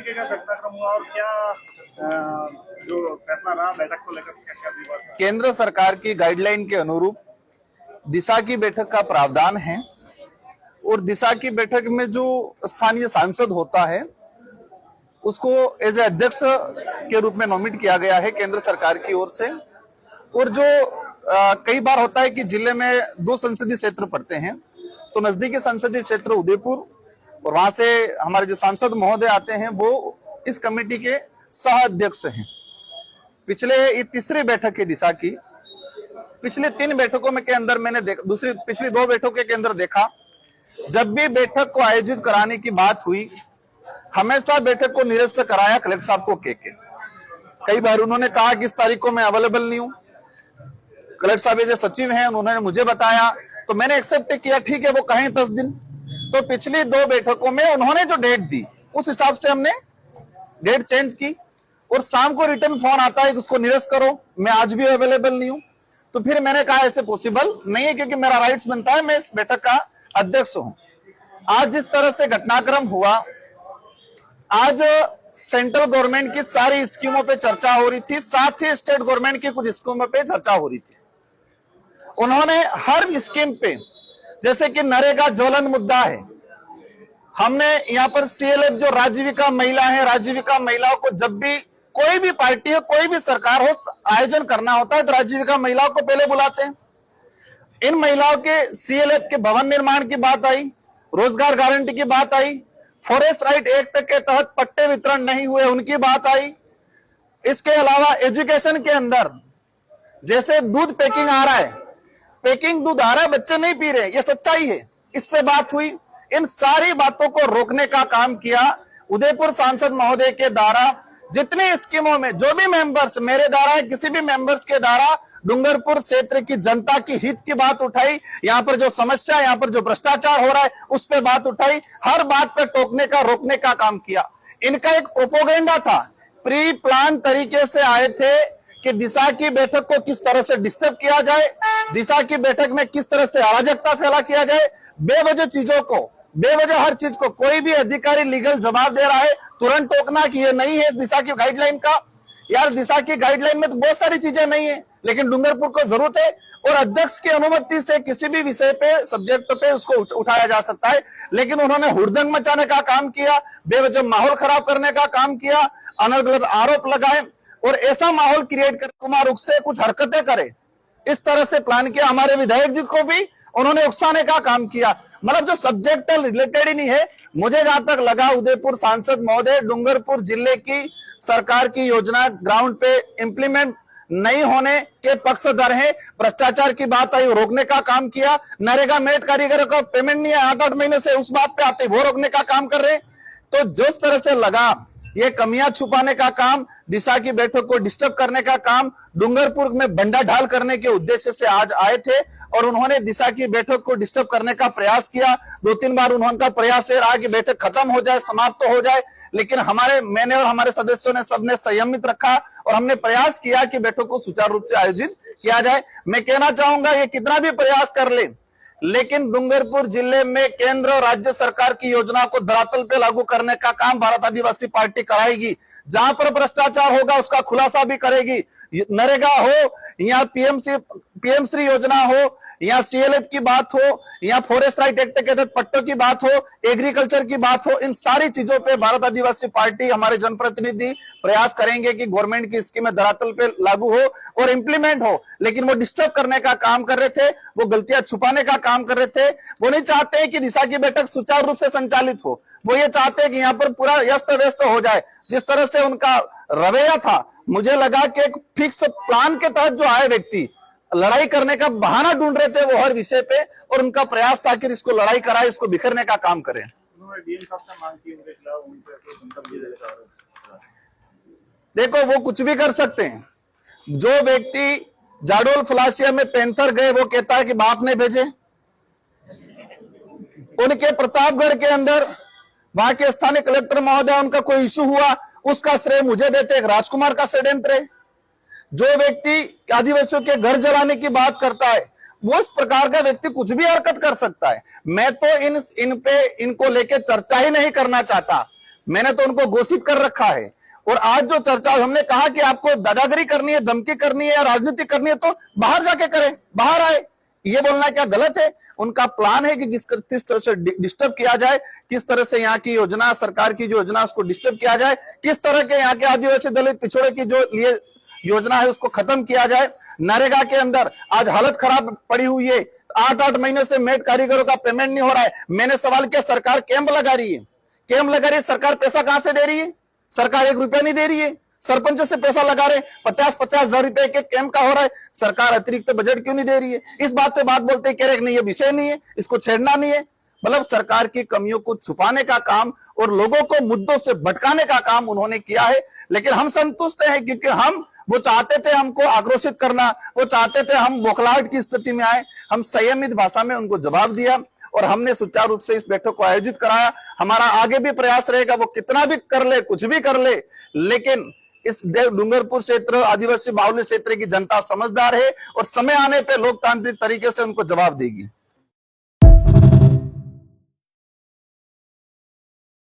का घटनाक्रम हुआ और क्या जो फैसला रहा बैठक को लेकर, क्या विवाद था? केंद्र सरकार की गाइडलाइन के अनुरूप दिशा की बैठक का प्रावधान है और दिशा की बैठक में जो स्थानीय सांसद होता है उसको एज ए अध्यक्ष के रूप में नॉमिनेट किया गया है केंद्र सरकार की ओर से। और जो कई बार होता है कि जिले में 2 संसदीय क्षेत्र पड़ते हैं, तो नजदीकी संसदीय क्षेत्र उदयपुर और वहां से हमारे जो सांसद महोदय आते हैं वो इस कमेटी के सह अध्यक्ष हैं। पिछले ये तीसरी बैठक है दिशा की। पिछले 3 बैठकों में के अंदर मैंने पिछली 2 बैठकों के अंदर देखा, जब भी बैठक को आयोजित कराने की बात हुई हमेशा बैठक को निरस्त कराया कलेक्टर साहब को के। कई बार उन्होंने कहा कि इस तारीख को मैं अवेलेबल नहीं हूं। कलेक्टर साहब जो सचिव हैं उन्होंने मुझे बताया तो मैंने एक्सेप्ट किया, ठीक है वो कहें 10 दिन। तो पिछली 2 बैठकों में उन्होंने जो डेट दी उस हिसाब से हमने डेट चेंज की और शाम को रिटर्न फोन आता है कि उसको निरस्त करो, मैं आज भी अवेलेबल नहीं हूं। तो फिर मैंने कहा ऐसे पॉसिबल नहीं है क्योंकि मेरा राइट्स बनता है, मैं इस बैठक का अध्यक्ष हूं। आज जिस तरह से घटनाक्रम हुआ, आज सेंट्रल गवर्नमेंट की सारी स्कीमों पे चर्चा हो रही थी, साथ ही स्टेट गवर्नमेंट की कुछ स्कीमों पे चर्चा हो रही थी। उन्होंने हर स्कीम पे, जैसे कि नरेगा ज्वलन मुद्दा है, हमने यहाँ पर सीएलएफ जो राजीविका महिला है, राजीविका महिलाओं को जब भी कोई भी पार्टी हो कोई भी सरकार हो आयोजन करना होता है तो राजीविका महिलाओं को पहले बुलाते हैं। इन महिलाओं के सीएलएफ के भवन निर्माण की बात आई, रोजगार गारंटी की बात आई, फॉरेस्ट राइट एक्ट के तहत पट्टे वितरण नहीं हुए उनकी बात आई। इसके अलावा एजुकेशन के अंदर जैसे दूध पैकिंग आ रहा है, पैकिंग दूध आ रहा है, बच्चे नहीं पी रहे, ये सच्चाई है, इस पे बात हुई। इन सारी बातों को रोकने का काम किया उदयपुर सांसद महोदय के द्वारा। जितनी स्कीमों में जो भी मेंबर्स मेरे द्वारा है, किसी भी मेंबर्स के द्वारा डूंगरपुर क्षेत्र की जनता की हित की बात उठाई, यहाँ पर जो समस्या, यहाँ पर जो भ्रष्टाचार हो रहा है उस पर बात उठाई, हर बात पर टोकने का रोकने का काम किया। इनका एक प्रोपोगेंडा था, प्री प्लान तरीके से आए थे कि दिशा की बैठक को किस तरह से डिस्टर्ब किया जाए, दिशा की बैठक में किस तरह से अराजकता फैला किया जाए, बेवजह चीजों को, बेवजह हर चीज को कोई भी अधिकारी लीगल जवाब दे रहा है तुरंत टोकना कि ये नहीं है दिशा की गाइडलाइन का। यार दिशा की गाइडलाइन में तो बहुत सारी चीजें नहीं है, लेकिन डूंगरपुर को जरूरत है और अध्यक्ष की अनुमति से किसी भी विषय पे, सब्जेक्ट पे उसको उठाया जा सकता है। लेकिन उन्होंने हुड़दंग मचाने का काम किया, बेवजह माहौल खराब करने का काम किया, अनर्गल आरोप लगाए और ऐसा माहौल क्रिएट कर कुमार उससे कुछ हरकतें करे, इस तरह से प्लान किया। हमारे विधायक जी को भी उन्होंने उकसाने का काम किया। मतलब जो सब्जेक्ट रिलेटेड ही नहीं है। मुझे जहां तक लगा उदयपुर सांसद महोदय डूंगरपुर जिले की सरकार की योजना ग्राउंड पे इंप्लीमेंट नहीं होने के पक्षधर हैं। भ्रष्टाचार की बात आई, रोकने का काम किया। नरेगा मेट कारीगरों का पेमेंट नहीं है 8-8 महीने से, उस बात पे आते वो रोकने का काम कर रहे। तो जिस तरह से लगा ये कमियां छुपाने का काम, दिशा की बैठक को डिस्टर्ब करने का काम, डूंगरपुर में बंडा ढाल करने के उद्देश्य से आज आए थे और उन्होंने दिशा की बैठक को डिस्टर्ब करने का प्रयास किया। 2-3 बार उनका प्रयास रहा कि बैठक खत्म हो जाए, समाप्त हो जाए, लेकिन मैंने और हमारे सदस्यों ने सबने संयमित रखा और हमने प्रयास किया कि बैठक को सुचारू रूप से आयोजित किया जाए। मैं कहना चाहूंगा ये कितना भी प्रयास कर ले, लेकिन डूंगरपुर जिले में केंद्र और राज्य सरकार की योजना को धरातल पे लागू करने का काम भारत आदिवासी पार्टी कराएगी। जहां पर भ्रष्टाचार होगा उसका खुलासा भी करेगी। नरेगा हो या पीएम श्री योजना हो या सीएलएफ की बात हो या फॉरेस्ट राइट एक्ट के तहत पट्टों की बात हो, एग्रीकल्चर की बात हो, इन सारी चीजों पे भारत आदिवासी पार्टी, हमारे जनप्रतिनिधि प्रयास करेंगे कि गवर्नमेंट की स्कीमें धरातल पे लागू हो और इंप्लीमेंट हो। लेकिन वो डिस्टर्ब करने का काम कर रहे थे, वो गलतियां छुपाने का काम कर रहे थे। वो नहीं चाहते कि दिशा की बैठक सुचारू रूप से संचालित हो, वो ये चाहते हैं कि यहाँ पर पूरा व्यस्त व्यस्त हो जाए। जिस तरह से उनका रवैया था, मुझे लगा कि एक फिक्स प्लान के तहत जो आए व्यक्ति लड़ाई करने का बहाना ढूंढ रहे थे वो हर विषय पे, और उनका प्रयास था कि इसको लड़ाई कराए, इसको बिखरने का काम करें। देखो वो कुछ भी कर सकते हैं। जो व्यक्ति जाडोल फलासिया में पैंथर गए वो कहता है कि बाप ने भेजे। उनके प्रतापगढ़ के अंदर वहां के स्थानीय कलेक्टर महोदय, उनका कोई इशू हुआ उसका श्रेय मुझे देते, एक राजकुमार का षड्यंत्र है। जो व्यक्ति आदिवासियों के घर जलाने की बात करता है वो इस प्रकार का व्यक्ति कुछ भी हरकत कर सकता है। मैं तो इनको लेके चर्चा ही नहीं करना चाहता। मैंने तो उनको घोषित कर रखा है। और आज जो चर्चा हमने कहा कि आपको दादागिरी करनी है, धमकी करनी है या राजनीति करनी है तो बाहर जाके करें, बाहर आए, ये बोलना क्या गलत है? उनका प्लान है कि किस तरह से डिस्टर्ब किया जाए, किस तरह से यहाँ की योजना, सरकार की जो योजना उसको डिस्टर्ब किया जाए, किस तरह के यहाँ के आदिवासी दलित पिछड़े की जो लिए योजना है उसको खत्म किया जाए। नरेगा के अंदर आज हालत खराब पड़ी हुई है, 8-8 महीने से मेड कारीगरों का पेमेंट नहीं हो रहा है। मैंने सवाल किया, सरकार कैंप लगा रही है, कैंप लगा रही है, सरकार पैसा कहां से दे रही है? सरकार 1 रुपया नहीं दे रही है। सरपंचों से पैसा लगा रहे, 50-50 हजार रुपए के कैंप का हो रहा है, सरकार अतिरिक्त बजट क्यों नहीं दे रही है? इस बात पे बात बोलते कह रहे नहीं, ये विषय नहीं है, इसको छेड़ना नहीं है। मतलब सरकार की कमियों को छुपाने का काम और लोगों को मुद्दों से भटकाने का काम उन्होंने किया है। लेकिन हम संतुष्ट हैं क्योंकि हम वो चाहते थे हमको आक्रोशित करना, वो चाहते थे हम बौखलाहट की स्थिति में आए। हम संयमित भाषा में उनको जवाब दिया और हमने सुचारू रूप से इस बैठक को आयोजित कराया। हमारा आगे भी प्रयास रहेगा, वो कितना भी कर ले, कुछ भी कर ले, लेकिन इस डूंगरपुर क्षेत्र, आदिवासी बाहुल्य क्षेत्र की जनता समझदार है और समय आने पे लोकतांत्रिक तरीके से उनको जवाब देगी।